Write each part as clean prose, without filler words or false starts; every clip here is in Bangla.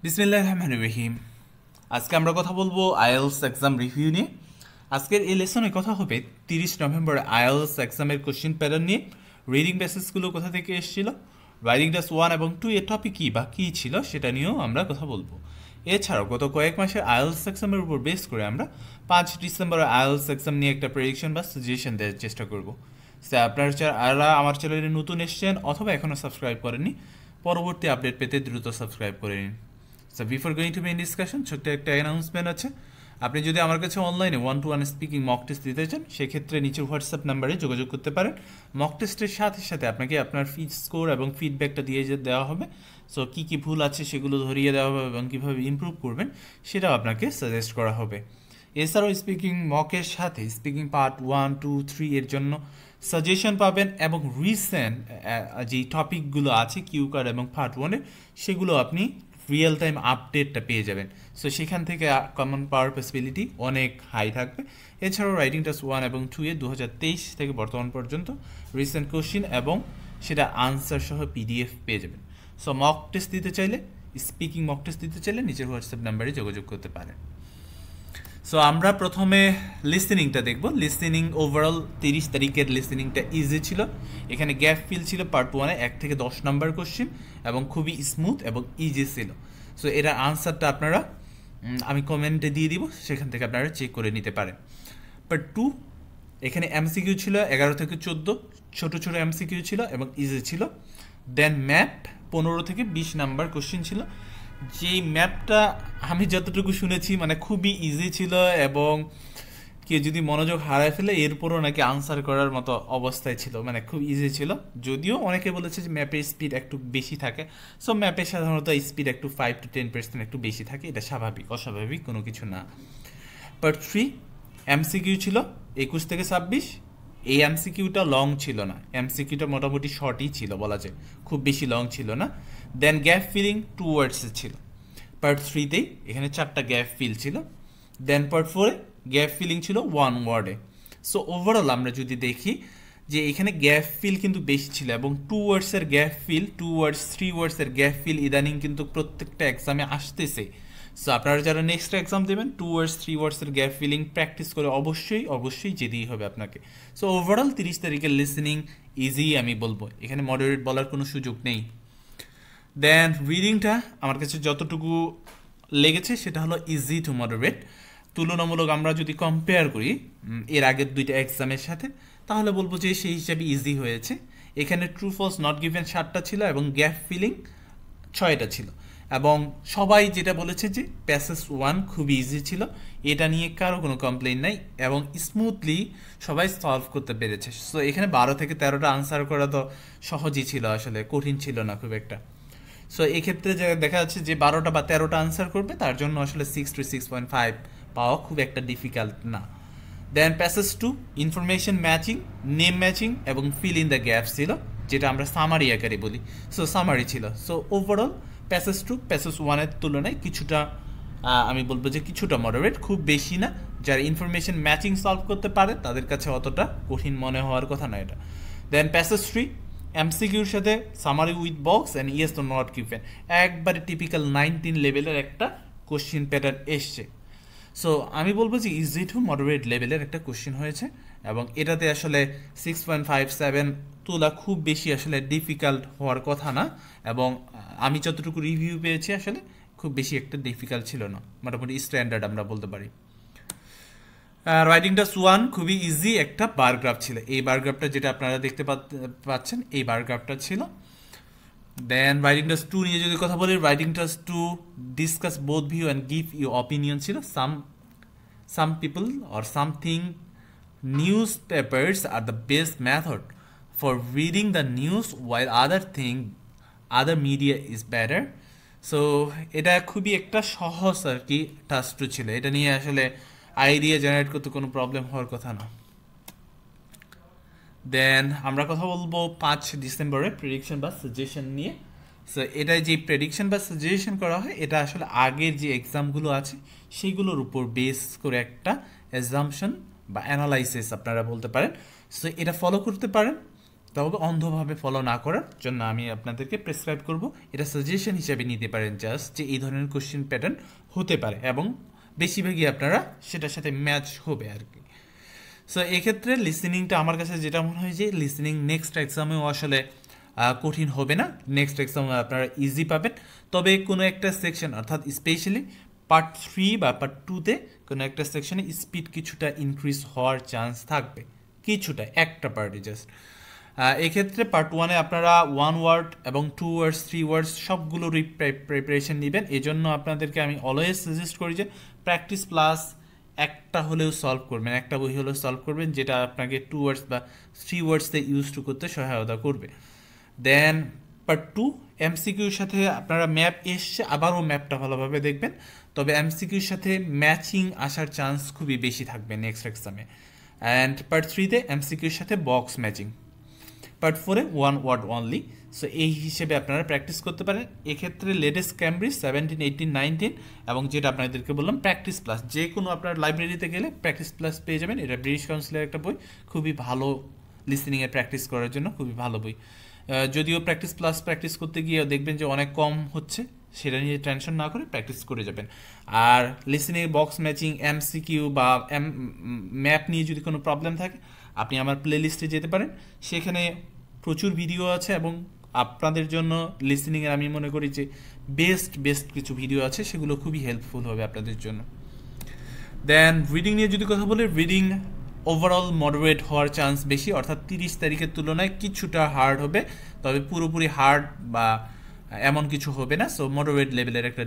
বিসমিল্লাহির রহমানির রহিম। আজকে আমরা কথা বলবো আইএলস এক্সাম রিভিউ নিয়ে। আজকের এই লেসনে কথা হবে 30 নভেম্বর আইএলস এক্সামের কোশ্চেন প্যাটার্ন নিয়ে। রিডিং প্যাসেজগুলো কোথা থেকে এসেছিল, রাইটিং টাস্ক 1 এবং 2 এর টপিক কী বা কী ছিল সেটা নিয়েও আমরা কথা বলবো। এছাড়াও গত কয়েক মাসের আইএলস এক্সামের উপর বেস করে আমরা 5 ডিসেম্বর আইএলস এক্সাম নিয়ে একটা প্রেডিকশন বা সাজেশন দেওয়ার চেষ্টা করব। আপনারা আমার চ্যানেলে নতুন এসেছেন অথবা এখনও সাবস্ক্রাইব করেননি, পরবর্তী আপডেট পেতে দ্রুত সাবস্ক্রাইব করে নিন। So before going to main discussion, ছোট্ট একটা অ্যানাউন্সমেন্ট আছে। আপনি যদি আমার কাছে অনলাইনে 1-to-1 স্পিকিং মক টেস্ট দিতে চান, সেক্ষেত্রে নিচের হোয়াটসঅ্যাপ নাম্বারে যোগাযোগ করতে পারেন। মক টেস্টের সাথে সাথে আপনাকে আপনার স্কোর এবং ফিডব্যাকটা দিয়ে দেওয়া হবে। সো কী কী ভুল আছে সেগুলো ধরিয়ে দেওয়া হবে এবং কীভাবে ইমপ্রুভ করবেন সেটাও আপনাকে সাজেস্ট করা হবে। এছাড়াও স্পিকিং মকের সাথে স্পিকিং পার্ট 1, 2, 3 এর জন্য সাজেশন পাবেন এবং রিসেন্ট যে টপিকগুলো আছে কিউ কার্ড এবং পার্ট 1-এর সেগুলো আপনি রিয়েল টাইম আপডেটটা পেয়ে যাবেন। সো সেখান থেকে কমন পাওয়ার পসিবিলিটি অনেক হাই থাকবে। এছাড়াও রাইটিং টাস্ক 1 এবং 2-এ 2023 থেকে বর্তমান পর্যন্ত রিসেন্ট কোশ্চিন এবং সেটা আনসার সহ পিডিএফ পেয়ে যাবেন। সো মক টেস্ট দিতে চাইলে, স্পিকিং মক টেস্ট দিতে চাইলে নিচের হোয়াটসঅ্যাপ নাম্বারে যোগাযোগ করতে পারেন। সো আমরা প্রথমে লিসেনিংটা দেখব। লিসেনিং ওভারঅল 30 তারিখের লিসেনিংটা ইজি ছিল। এখানে গ্যাপ ফিল ছিল পার্ট 1-এ 1 থেকে 10 নম্বর কোশ্চেন এবং খুবই স্মুথ এবং ইজি ছিল। সো এর আনসারটা আপনারা আমি কমেন্টে দিয়ে দিব, সেখান থেকে আপনারা চেক করে নিতে পারেন। পার্ট 2 এখানে এমসিকিউ ছিল 11 থেকে 14, ছোটো ছোটো এমসিকিউ ছিল এবং ইজি ছিল। দেন ম্যাপ 15 থেকে 20 নাম্বার কোশ্চেন ছিল, যেই ম্যাপটা আমি যতটুকু শুনেছি মানে খুবই ইজি ছিল এবং কেউ যদি মনোযোগ হারায় ফেলে এরপরও নাকি আনসার করার মতো অবস্থায় ছিল, মানে খুব ইজি ছিল। যদিও অনেকে বলেছে যে ম্যাপের স্পিড একটু বেশি থাকে। সো ম্যাপে সাধারণত স্পিড একটু 5-10% একটু বেশি থাকে, এটা স্বাভাবিক, অস্বাভাবিক কোনো কিছু না। পার্ট 3 এমসিকিউ ছিল 21 থেকে 26। এই এমসিকিউটা লং ছিল না, এমসিকিউটা মোটামুটি শর্টই ছিল বলা যায়, খুব বেশি লং ছিল না। দেন গ্যাপ ফিলিং 2 ওয়ার্ডসে ছিল। পার্ট 3-তেই এখানে 4টা গ্যাপ ফিল ছিল। দেন পার্ট 4-এ গ্যাপ ফিলিং ছিল 1 ওয়ার্ডে। সো ওভারঅল আমরা যদি দেখি যে এখানে গ্যাপ ফিল কিন্তু বেশি ছিল এবং 2 ওয়ার্ডসের গ্যাপ ফিল, 2 ওয়ার্ডস 3 ওয়ার্ডসের গ্যাপ ফিল ইদানিং কিন্তু প্রত্যেকটা এক্সামে আসতেছে। সো আপনারা যারা নেক্সট এক্সাম দেবেন 2 ওয়ার্ডস 3 ওয়ার্ডসের গ্যাপ ফিলিং প্র্যাকটিস করে অবশ্যই যেতেই হবে আপনাকে। সো ওভারঅল 30 তারিখের লিসেনিং ইজি আমি বলবো, এখানে মডারেট বলার কোনো সুযোগ নেই। দেন রিডিংটা আমার কাছে যতটুকু লেগেছে সেটা হলো ইজি টু মডারেট। তুলনামূলক আমরা যদি কম্পেয়ার করি এর আগের 2টা এক্সামের সাথে, তাহলে বলবো যে সেই হিসাবে ইজি হয়েছে। এখানে ট্রু ফলস নট গিভেন 7টা ছিল এবং গ্যাপ ফিলিং 6টা ছিল। এবং সবাই যেটা বলেছে যে প্যাসেজ 1 খুবই ইজি ছিল, এটা নিয়ে কারো কোনো কমপ্লেইন নাই এবং স্মুথলি সবাই সলভ করতে পেরেছে। সো এখানে 12 থেকে 13টা আনসার করা তো সহজই ছিল, আসলে কঠিন ছিল না খুব একটা। সো এক্ষেত্রে যে দেখা যাচ্ছে যে 12টা বা 13টা আনসার করবে তার জন্য আসলে 6 to 6.5 পাওয়া খুব একটা ডিফিকাল্ট না। Then passage 2 information matching, name matching এবং ফিল ইন দ্য গ্যাপ ছিল, যেটা আমরা সামারি আকারে বলি। সো সামারি ছিল। সো ওভারঅল প্যাসেজ 2 প্যাসেজ 1-এর তুলনায় কিছুটা আমি বলবো যে কিছুটা মডারেট, খুব বেশি না। যারা ইনফরমেশন ম্যাচিং সলভ করতে পারে তাদের কাছে অতটা কঠিন মনে হওয়ার কথা না এটা। দেন প্যাসেজ 3 এমসিকিউর সাথে summary with box and yes তো নট গিভেন, একবারে টিপিক্যাল 19 লেভেলের একটা কোশ্চিন প্যাটার্ন এসছে। সো আমি বলবো যে ইজি টু মডারেট লেভেলের একটা কোশ্চিন হয়েছে এবং এটাতে আসলে 6.57 তোলা খুব বেশি আসলে ডিফিকাল্ট হওয়ার কথা না। এবং আমি যতটুকু রিভিউ পেয়েছি আসলে খুব বেশি একটা ডিফিকাল্ট ছিল না, মোটামুটি স্ট্যান্ডার্ড আমরা বলতে পারি। রাইটিং টাস্ক 1 খুবই ইজি একটা বার গ্রাফ ছিল, এই বার গ্রাফটা যেটা আপনারা দেখতে পাচ্ছেন এই বার গ্রাফটা ছিল। দেন রাইটিং টাস্ক 2 নিয়ে যদি কথা বলি, writing task 2 discuss both view and give you opinion ছিল। Some people or something newspapers are the best method for reading the news while other media is better. So এটা খুবই একটা সহজ আর কি টাস্ক 2 ছিল, এটা নিয়ে আসলে আইডিয়া জেনারেট করতে কোনো প্রবলেম হওয়ার কথা না। দেন আমরা কথা বলবো 5 ডিসেম্বরের প্রেডিকশন বা সাজেশন নিয়ে। সো এটা যে প্রেডিকশন বা সাজেশন করা হয় এটা আসলে আগের যে এক্সামগুলো আছে সেইগুলোর উপর বেস করে একটা অ্যাজাম্পশন বা অ্যানালাইসিস আপনারা বলতে পারেন। সো এটা ফলো করতে পারেন তবে অন্ধভাবে ফলো না করার জন্য আমি আপনাদেরকে প্রেসক্রাইব করব, এটা সাজেশন হিসেবে নিতে পারেন জাস্ট, যে এই ধরনের কোশ্চেন প্যাটার্ন হতে পারে এবং বেশিরভাগই আপনারা সেটার সাথে ম্যাচ হবে আর কি। সো এক্ষেত্রে লিসেনিংটা আমার কাছে যেটা মনে হয় যে লিসেনিং নেক্সট এক্সামেও আসলে কঠিন হবে না, নেক্সট এক্সামে আপনারা ইজি পাবেন। তবে কোনো একটা সেকশন অর্থাৎ স্পেশালি পার্ট 3 বা পার্ট 2তে কোনো একটা সেকশনে স্পিড কিছুটা ইনক্রিজ হওয়ার চান্স থাকবে, কিছুটা একটা পার্টে জাস্ট। এক্ষেত্রে পার্ট 1-এ আপনারা 1 ওয়ার্ড এবং 2 ওয়ার্ডস 3 ওয়ার্ডস সবগুলোরই প্রিপারেশন নেবেন। এজন্য আপনাদেরকে আমি অলওয়েজ সাজেস্ট করি যে প্র্যাকটিস প্লাস একটা হলেও সলভ করবেন, একটা বই হলেও সলভ করবেন, যেটা আপনাকে 2 ওয়ার্ডস বা 3 ওয়ার্ডসে ইউজ টু করতে সহায়তা করবে। দেন পার্ট 2 এমসিকিউর সাথে আপনারা ম্যাপ এসছে, আবারও ম্যাপটা ভালোভাবে দেখবেন, তবে এমসিকিউর সাথে ম্যাচিং আসার চান্স খুবই বেশি থাকবে নেক্সট এক্সামে। অ্যান্ড পার্ট 3-তে এমসিকিউর সাথে বক্স ম্যাচিং। পার্ট 4-এ 1 ওয়ার্ড অনলি। সো এই হিসেবে আপনারা প্র্যাকটিস করতে পারেন। এক্ষেত্রে লেটেস্ট ক্যামব্রিজ 17, 18, 19 এবং যেটা আপনাদেরকে বললাম প্র্যাকটিস প্লাস, যে কোনো আপনার লাইব্রেরিতে গেলে প্র্যাকটিস প্লাস পেয়ে যাবেন। এটা ব্রিটিশ কাউন্সিলের একটা বই, খুবই ভালো লিসেনিংয়ে প্র্যাকটিস করার জন্য খুবই ভালো বই। যদিও প্র্যাকটিস প্লাস প্র্যাকটিস করতে গিয়ে দেখবেন যে অনেক কম হচ্ছে, সেটা নিয়ে টেনশন না করে প্র্যাকটিস করে যাবেন। আর লিসেনিং, বক্স ম্যাচিং, এমসিকিউ বা ম্যাপ নিয়ে যদি কোনো প্রবলেম থাকে আপনি আমার প্লে লিস্টে যেতে পারেন, সেখানে প্রচুর ভিডিও আছে এবং আপনাদের জন্য লিসেনিংয়ের আমি মনে করি যে বেস্ট কিছু ভিডিও আছে, সেগুলো খুবই হেল্পফুল হবে আপনাদের জন্য। দেন রিডিং নিয়ে যদি কথা বলি, রিডিং ওভারঅল মডারেট হওয়ার চান্স বেশি, অর্থাৎ 30 তারিখের তুলনায় কিছুটা হার্ড হবে, তবে পুরোপুরি হার্ড বা এমন কিছু হবে না। সো মডারেট লেভেলের একটা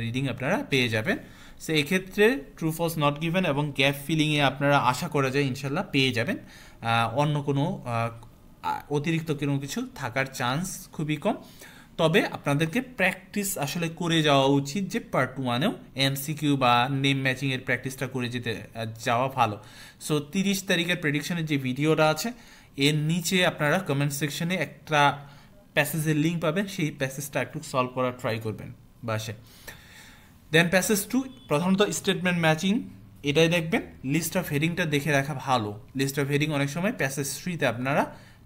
রিডিং আপনারা পেয়ে যাবেন। সো এক্ষেত্রে ট্রু ফলস নট গিভেন এবং গ্যাপ ফিলিংয়ে আপনারা আশা করা যায় ইনশাল্লাহ পেয়ে যাবেন। অন্য কোনো অতিরিক্ত কোনো কিছু থাকার চান্স খুবই কম। তবে আপনাদেরকে প্র্যাকটিস আসলে করে যাওয়া উচিত, যে পার্ট 1-এও এমসিকিউ বা নেম ম্যাচিংয়ের প্র্যাকটিসটা করে যাওয়া ভালো। সো 30 তারিখের প্রেডিকশনের যে ভিডিওটা আছে এর নিচে আপনারা কমেন্ট সেকশনে একটা প্যাসেজের লিঙ্ক পাবেন, সেই প্যাসেজটা একটু সলভ করার ট্রাই করবেন বাসে। দেন প্যাসেজ 2 প্রধানত স্টেটমেন্ট ম্যাচিং, এটাই দেখবেন। লিস্ট অফ হেডিংটা দেখে রাখা ভালো, লিস্ট অফ হেডিং অনেক সময় প্যাসেজ 3-তে আপনারা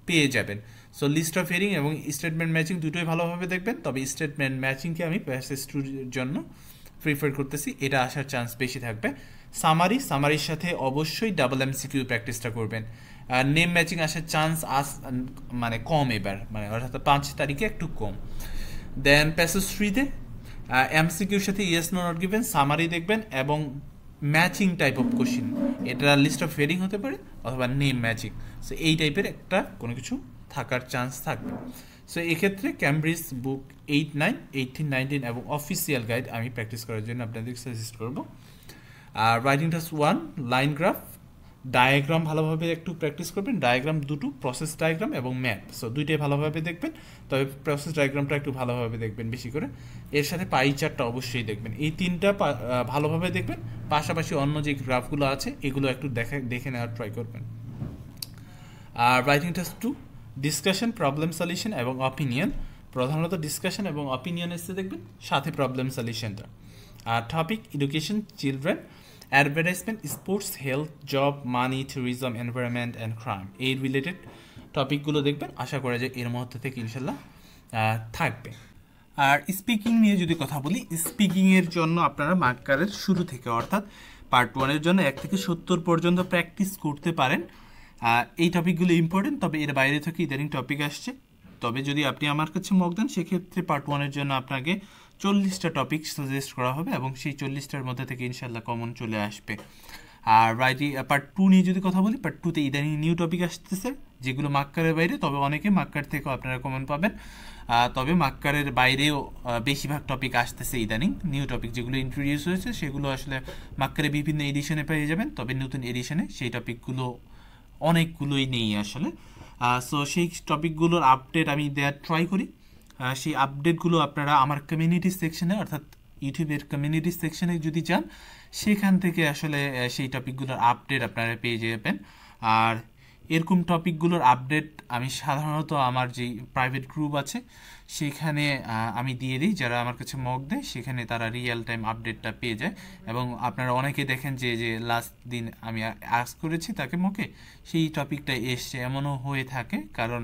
পেয়ে যাবেন। সো লিস্ট অফ হেডিং এবং স্টেটমেন্ট ম্যাচিং দুটোই ভালোভাবে দেখবেন, তবে স্টেটমেন্ট ম্যাচিংকে আমি প্যাসেজ 2-র জন্য প্রিফার করতেছি, এটা আসার চান্স বেশি থাকবে। সামারির সাথে অবশ্যই ডাবল এমসিকিউ প্র্যাকটিসটা করবেন। নেম ম্যাচিং আসার চান্স মানে কম এবার, মানে অর্থাৎ 5 তারিখে একটু কম। দেন প্যাসেজ 3-তে এমসিকিউর সাথে yes no not given, summary দেখবেন এবং ম্যাচিং টাইপ অফ কোশ্চিন, এটা লিস্ট অফ হেডিং হতে পারে অথবা নেম ম্যাচিং। সো এই টাইপের একটা কোনো কিছু থাকার চান্স থাকবে। সো এক্ষেত্রে ক্যামব্রিজ বুক 8, 9, 18, 19 এবং অফিসিয়াল গাইড আমি প্র্যাকটিস করার জন্য আপনাদেরকে সাজেস্ট করবো। আর writing task 1 line graph, diagram ভালোভাবে একটু প্র্যাকটিস করবেন। ডায়াগ্রাম দুটো, প্রসেস ডায়াগ্রাম এবং ম্যাপ, সো দুইটাই ভালোভাবে দেখবেন, তবে প্রসেস ডায়াগ্রামটা একটু ভালোভাবে দেখবেন বেশি করে। এর সাথে পাই চার্টটা অবশ্যই দেখবেন, এই তিনটা ভালোভাবে দেখবেন। পাশাপাশি অন্য যে গ্রাফগুলো আছে এগুলো একটু দেখে নেওয়ার ট্রাই করবেন। আর writing task 2 discussion, problem solution এবং অপিনিয়ন, প্রধানত ডিসকাশন এবং অপিনিয়ন এসে দেখবেন, সাথে প্রবলেম সলিউশনটা। আর topic education, children, advertisement, sports, health, job, money, tourism, environment and crime, এই রিলেটেড টপিকগুলো দেখবেন। আশা করা যায় এর মধ্যে থেকে ইনশাল্লাহ থাকবে। আর স্পিকিং নিয়ে যদি কথা বলি, স্পিকিংয়ের জন্য আপনারা মার্কারের শুরু থেকে অর্থাৎ পার্ট 1-এর জন্য 1 থেকে 70 পর্যন্ত প্র্যাকটিস করতে পারেন। এই টপিকগুলো ইম্পর্টেন্ট, তবে এর বাইরে থেকে ইদানিং টপিক আসছে। তবে যদি আপনি আমার কাছে মক দেন, সেক্ষেত্রে পার্ট 1-এর জন্য আপনাকে 40টা টপিক সাজেস্ট করা হবে এবং সেই 40টার মধ্যে থেকে ইনশাল্লাহ কমন চলে আসবে। আর পার্ট 2 নিয়ে যদি কথা বলি, পার্ট 2-তে ইদানিং নিউ টপিক আসতেছে যেগুলো মার্কারের বাইরে, তবে অনেকে মার্কার থেকেও আপনারা কমন পাবেন। তবে মার্কারের বাইরেও বেশিরভাগ টপিক আসতেছে ইদানিং, নিউ টপিক যেগুলো ইন্ট্রোডিউস হয়েছে সেগুলো আসলে মার্কারে বিভিন্ন এডিশনে পেয়ে যাবেন, তবে নতুন এডিশনে সেই টপিকগুলো অনেকগুলোই নেই আসলে। সো সেই টপিকগুলোর আপডেট আমি দেওয়ার ট্রাই করি। সেই আপডেটগুলো আপনারা আমার কমিউনিটি সেকশনে অর্থাৎ ইউটিউবের কমিউনিটি সেকশনে যদি যান, সেখান থেকে আসলে সেই টপিকগুলোর আপডেট আপনারা পেয়ে যাবেন। আর এরকম টপিকগুলোর আপডেট আমি সাধারণত আমার যে প্রাইভেট গ্রুপ আছে সেখানে আমি দিয়ে দিই, যারা আমার কাছে মক দেয় সেখানে তারা রিয়েল টাইম আপডেটটা পেয়ে যায়। এবং আপনারা অনেকে দেখেন যে যে লাস্ট দিন আমি আস্ক করেছি তাকে মকে, সেই টপিকটা এসছে, এমনও হয়ে থাকে, কারণ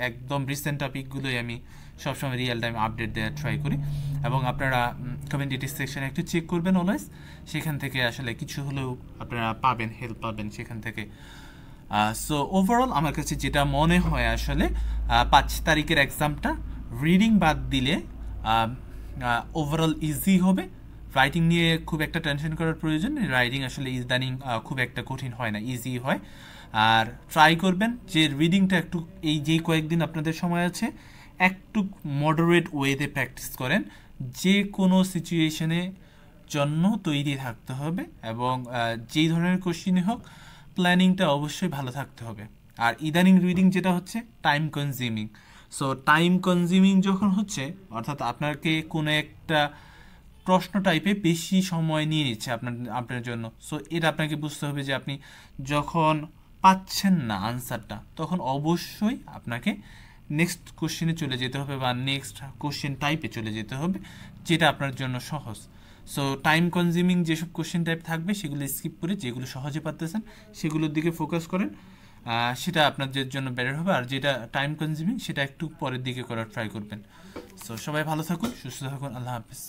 একদম রিসেন্ট টপিকগুলোই আমি সবসময় রিয়েল টাইম আপডেট দেওয়ার ট্রাই করি। এবং আপনারা কমিউনিটি সেকশনে একটু চেক করবেন অলওয়েজ, সেখান থেকে আসলে কিছু হলেও আপনারা পাবেন, হেল্প পাবেন সেখান থেকে। সো ওভারঅল আমার কাছে যেটা মনে হয় আসলে 5 তারিখের এক্সামটা রিডিং বাদ দিলে ওভারঅল ইজি হবে। রাইটিং নিয়ে খুব একটা টেনশন করার প্রয়োজন নেই, রাইটিং আসলে ইদানিং খুব একটা কঠিন হয় না, ইজি হয়। আর ট্রাই করবেন যে রিডিংটা একটু এই যেই কয়েকদিন আপনাদের সময় আছে একটু মডারেট ওয়েতে প্র্যাকটিস করেন, যে কোনো সিচুয়েশনে জন্য তৈরি থাকতে হবে। এবং যেই ধরনের কোশ্চিনই হোক প্ল্যানিংটা অবশ্যই ভালো থাকতে হবে। আর ইদানিং রিডিং যেটা হচ্ছে time consuming, so time consuming যখন হচ্ছে অর্থাৎ আপনাকে কোনো একটা প্রশ্ন টাইপে বেশি সময় নিয়ে নিচ্ছে আপনার জন্য, সো এটা আপনাকে বুঝতে হবে যে আপনি যখন পাচ্ছেন না আনসারটা তখন অবশ্যই আপনাকে নেক্সট কোশ্চেনে চলে যেতে হবে বা নেক্সট কোশ্চেন টাইপে চলে যেতে হবে, যেটা আপনার জন্য সহজ। সো টাইম কনজিউমিং যেসব কোশ্চেন টাইপ থাকবে সেগুলো স্কিপ করে যেগুলো সহজে পারতেছেন সেগুলোর দিকে ফোকাস করেন, সেটা আপনাদের জন্য বেটার হবে। আর যেটা টাইম কনজিউমিং সেটা একটু পরের দিকে করার ট্রাই করবেন। সো সবাই ভালো থাকুন, সুস্থ থাকুন, আল্লাহ হাফিজ।